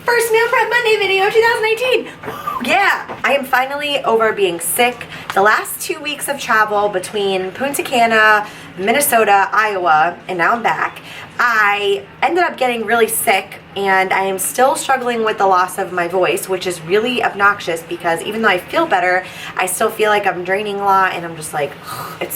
First Meal Prep Monday video 2019. Yeah, I am finally over being sick. The last 2 weeks of travel between Punta Cana, Minnesota, Iowa, and now I'm back. I ended up getting really sick, and I am still struggling with the loss of my voice, which is really obnoxious because even though I feel better, I still feel like I'm draining a lot, and I'm just like, it's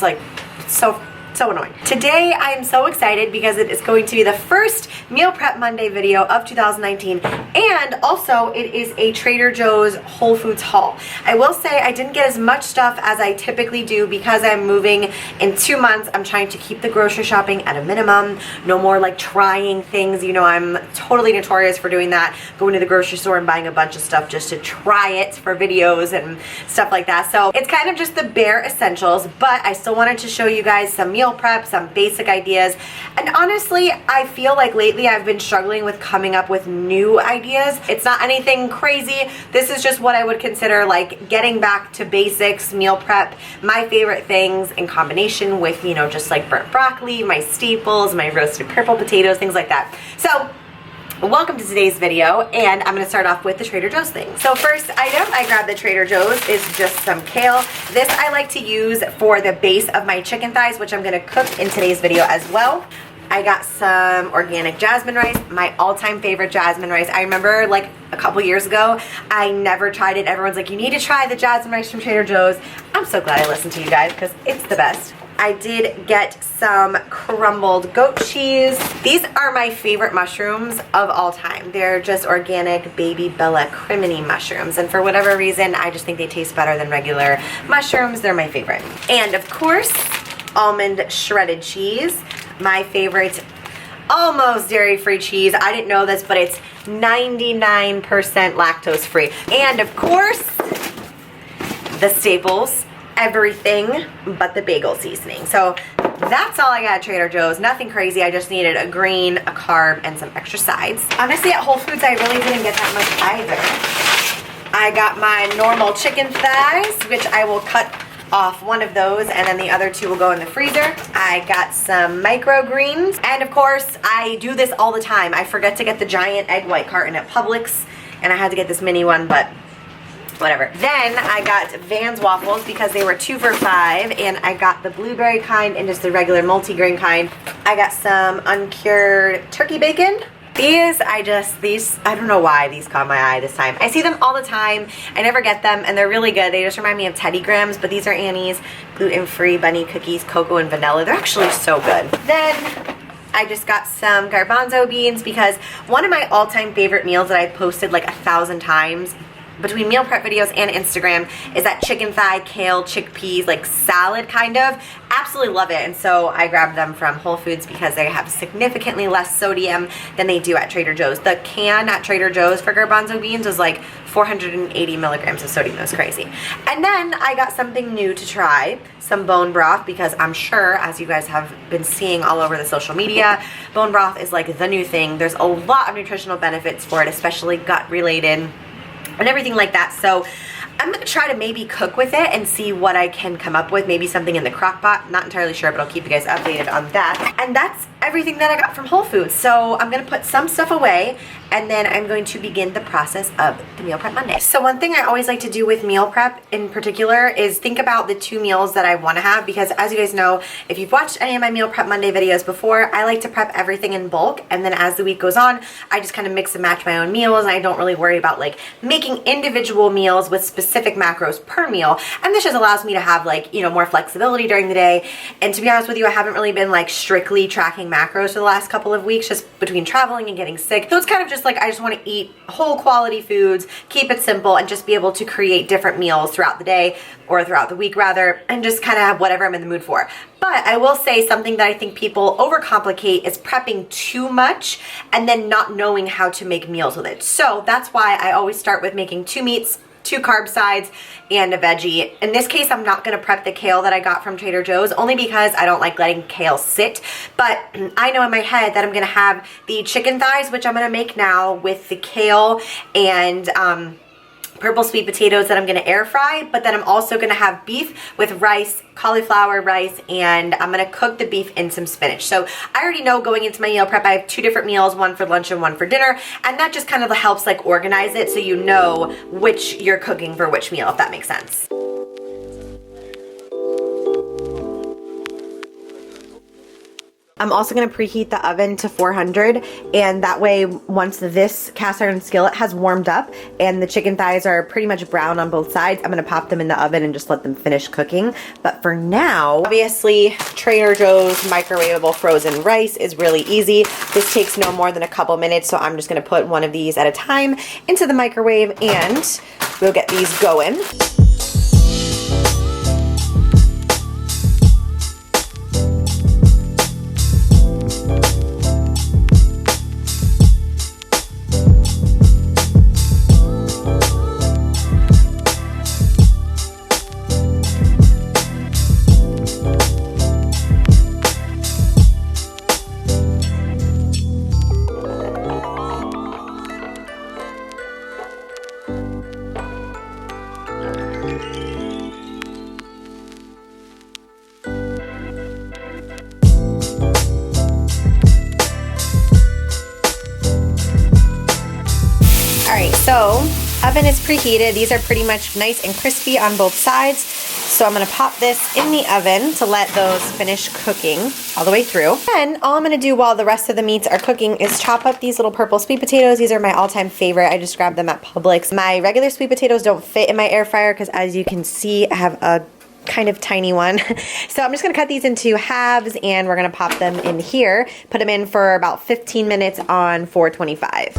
so annoying. Today I am so excited because it is going to be the first Meal Prep Monday video of 2019, and also it is a Trader Joe's Whole Foods haul. I will say I didn't get as much stuff as I typically do because I'm moving in 2 months. I'm trying to keep the grocery shopping at a minimum. No more like trying things. You know, I'm totally notorious for doing that, going to the grocery store and buying a bunch of stuff just to try it for videos and stuff like that. So it's kind of just the bare essentials, but I still wanted to show you guys some meal prep, some basic ideas. And honestly, I feel like lately I've been struggling with coming up with new ideas. It's not anything crazy. This is just what I would consider like getting back to basics, meal prep, my favorite things in combination with, you know, just like burnt broccoli, my staples, my roasted purple potatoes, things like that. So welcome to today's video, and I'm going to start off with the Trader Joe's thing. So first item I grabbed at Trader Joe's is just some kale. This I like to use for the base of my chicken thighs, which I'm going to cook in today's video as well. I got some organic jasmine rice, my all-time favorite jasmine rice. I remember like a couple years ago, I never tried it. Everyone's like, you need to try the jasmine rice from Trader Joe's. I'm so glad I listened to you guys because it's the best. I did get some crumbled goat cheese. These are my favorite mushrooms of all time. They're just organic baby Bella crimini mushrooms, and for whatever reason, I just think they taste better than regular mushrooms. They're my favorite. And of course, almond shredded cheese, my favorite almost dairy-free cheese. I didn't know this, but it's 99% lactose-free. And of course, the staples, everything but the bagel seasoning. So that's all I got at Trader Joe's. Nothing crazy. I just needed a green, a carb, and some extra sides. Honestly, at Whole Foods, I really didn't get that much either. I got my normal chicken thighs, which I will cut off one of those, and then the other two will go in the freezer. I got some microgreens, and of course, I do this all the time. I forget to get the giant egg white carton at Publix, and I had to get this mini one, but whatever. Then I got Vans waffles because they were 2 for $5, and I got the blueberry kind and just the regular multi-grain kind. I got some uncured turkey bacon. These, I don't know why these caught my eye this time. I see them all the time. I never get them, and they're really good. They just remind me of Teddy Grahams, but these are Annie's gluten-free bunny cookies, cocoa and vanilla. They're actually so good. Then I just got some garbanzo beans because one of my all-time favorite meals that I've posted like 1,000 times between meal prep videos and Instagram is that chicken thigh, kale, chickpeas, like salad kind of. Absolutely love it. And so I grabbed them from Whole Foods because they have significantly less sodium than they do at Trader Joe's. The can at Trader Joe's for garbanzo beans was like 480 milligrams of sodium. It was crazy. And then I got something new to try, some bone broth, because I'm sure, as you guys have been seeing all over the social media, bone broth is like the new thing. There's a lot of nutritional benefits for it, especially gut related and everything like that. So I'm gonna try to maybe cook with it and see what I can come up with. Maybe something in the crock pot. Not entirely sure, but I'll keep you guys updated on that. And that's everything that I got from Whole Foods. So I'm gonna put some stuff away, and then I'm going to begin the process of the Meal Prep Monday. So one thing I always like to do with meal prep in particular is think about the 2 meals that I want to have, because as you guys know, if you've watched any of my Meal Prep Monday videos before, I like to prep everything in bulk, and then as the week goes on, I just kind of mix and match my own meals, and I don't really worry about like making individual meals with specific macros per meal. And this just allows me to have like, you know, more flexibility during the day. And to be honest with you, I haven't really been like strictly tracking macros for the last couple of weeks, just between traveling and getting sick. So it's kind of just like I just want to eat whole quality foods, keep it simple, and just be able to create different meals throughout the day, or throughout the week rather, and just kind of have whatever I'm in the mood for. But I will say something that I think people overcomplicate is prepping too much and then not knowing how to make meals with it. So that's why I always start with making 2 meats, 2 carb sides, and a veggie. In this case, I'm not going to prep the kale that I got from Trader Joe's, only because I don't like letting kale sit. But I know in my head that I'm going to have the chicken thighs, which I'm going to make now with the kale and purple sweet potatoes that I'm gonna air fry, but then I'm also gonna have beef with rice, cauliflower rice, and I'm gonna cook the beef in some spinach. So I already know going into my meal prep, I have 2 different meals, one for lunch and one for dinner, and that just kind of helps like organize it so you know which you're cooking for which meal, if that makes sense. I'm also gonna preheat the oven to 400, and that way once this cast iron skillet has warmed up and the chicken thighs are pretty much brown on both sides, I'm gonna pop them in the oven and just let them finish cooking. But for now, obviously Trader Joe's microwavable frozen rice is really easy. This takes no more than a couple minutes, so I'm just gonna put one of these at a time into the microwave and we'll get these going. So, oven is preheated. These are pretty much nice and crispy on both sides. So I'm gonna pop this in the oven to let those finish cooking all the way through. And all I'm gonna do while the rest of the meats are cooking is chop up these little purple sweet potatoes. These are my all-time favorite. I just grabbed them at Publix. My regular sweet potatoes don't fit in my air fryer because, as you can see, I have a kind of tiny one. So I'm just gonna cut these into halves and we're gonna pop them in here, put them in for about 15 minutes on 425.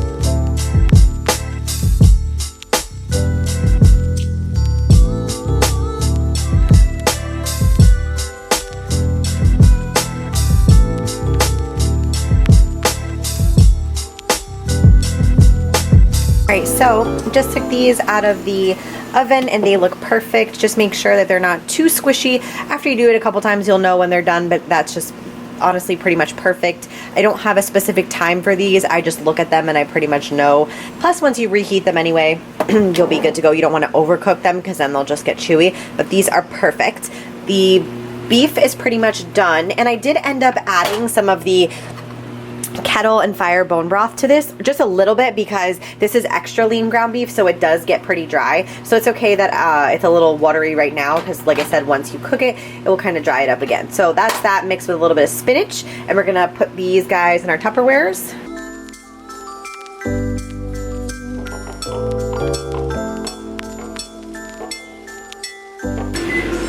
Alright, so just took these out of the oven and they look perfect. Just make sure that they're not too squishy. After you do it a couple times, you'll know when they're done, but that's just honestly pretty much perfect. I don't have a specific time for these. I just look at them and I pretty much know. Plus, once you reheat them anyway, you'll be good to go. You don't want to overcook them because then they'll just get chewy, but these are perfect. The beef is pretty much done, and I did end up adding some of the kettle and fire bone broth to this, just a little bit, because this is extra lean ground beef, so it does get pretty dry. So it's okay that it's a little watery right now, because like I said, once you cook it, it will kind of dry it up again. So that's that mixed with a little bit of spinach, and we're gonna put these guys in our Tupperwares.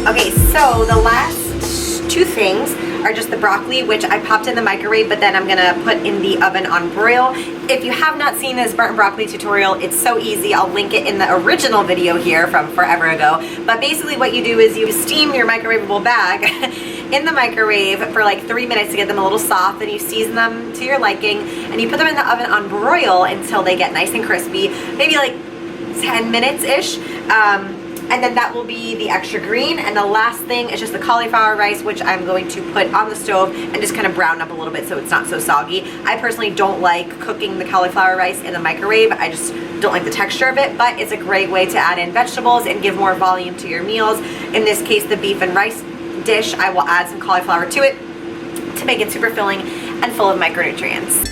Okay, so the last 2 things are just the broccoli, which I popped in the microwave, but then I'm gonna put in the oven on broil. If you have not seen this burnt broccoli tutorial, it's so easy. I'll link it in the original video here from forever ago. But basically what you do is you steam your microwavable bag in the microwave for like 3 minutes to get them a little soft, then you season them to your liking, and you put them in the oven on broil until they get nice and crispy, maybe like 10 minutes-ish. And then that will be the extra green. And the last thing is just the cauliflower rice, which I'm going to put on the stove and just kind of brown up a little bit so it's not so soggy. I personally don't like cooking the cauliflower rice in the microwave. I just don't like the texture of it, but it's a great way to add in vegetables and give more volume to your meals. In this case, the beef and rice dish, I will add some cauliflower to it to make it super filling and full of micronutrients.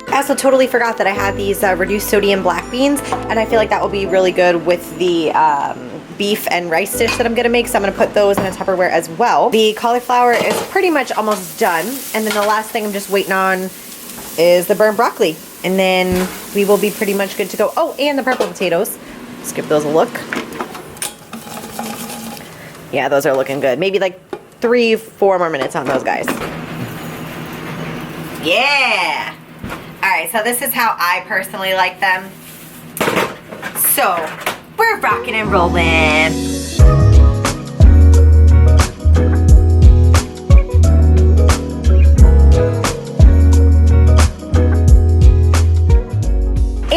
I also totally forgot that I had these reduced sodium black beans, and I feel like that will be really good with the beef and rice dish that I'm gonna make, so I'm gonna put those in a Tupperware as well. The cauliflower is pretty much almost done, and then the last thing I'm just waiting on is the burnt broccoli, and then we will be pretty much good to go. Oh, and the purple potatoes. Let's give those a look. Yeah, those are looking good. Maybe like 3-4 more minutes on those guys. Yeah! Alright, so this is how I personally like them. So, we're rocking and rolling.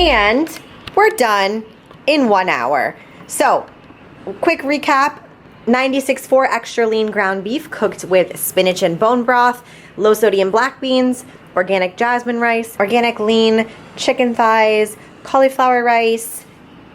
And we're done in 1 hour. So, quick recap. 96.4 extra lean ground beef cooked with spinach and bone broth, low sodium black beans, organic jasmine rice, organic lean chicken thighs, cauliflower rice,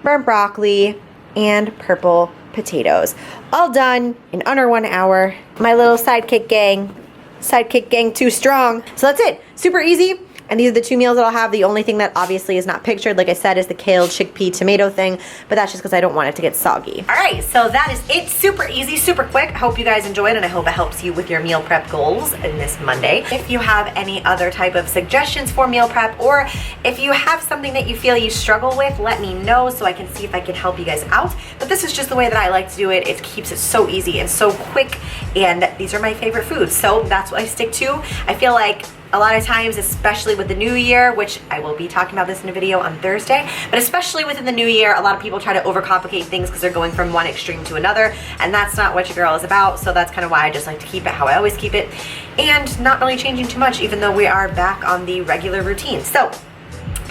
burnt broccoli, and purple potatoes. All done in under 1 hour. My little sidekick gang too strong. So that's it, super easy. And these are the 2 meals that I'll have. The only thing that obviously is not pictured, like I said, is the kale, chickpea, tomato thing, but that's just because I don't want it to get soggy. All right, so that is it. Super easy, super quick. I hope you guys enjoyed, and I hope it helps you with your meal prep goals in this Monday. If you have any other type of suggestions for meal prep, or if you have something that you feel you struggle with, let me know so I can see if I can help you guys out. But this is just the way that I like to do it. It keeps it so easy and so quick, and these are my favorite foods, so that's what I stick to. I feel like a lot of times, especially with the new year, which I will be talking about this in a video on Thursday, but especially within the new year, a lot of people try to overcomplicate things because they're going from one extreme to another, and that's not what your girl is about. So that's kind of why I just like to keep it how I always keep it, and not really changing too much, even though we are back on the regular routine. So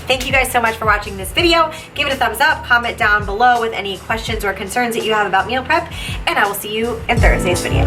thank you guys so much for watching this video. Give it a thumbs up, comment down below with any questions or concerns that you have about meal prep, and I will see you in Thursday's video.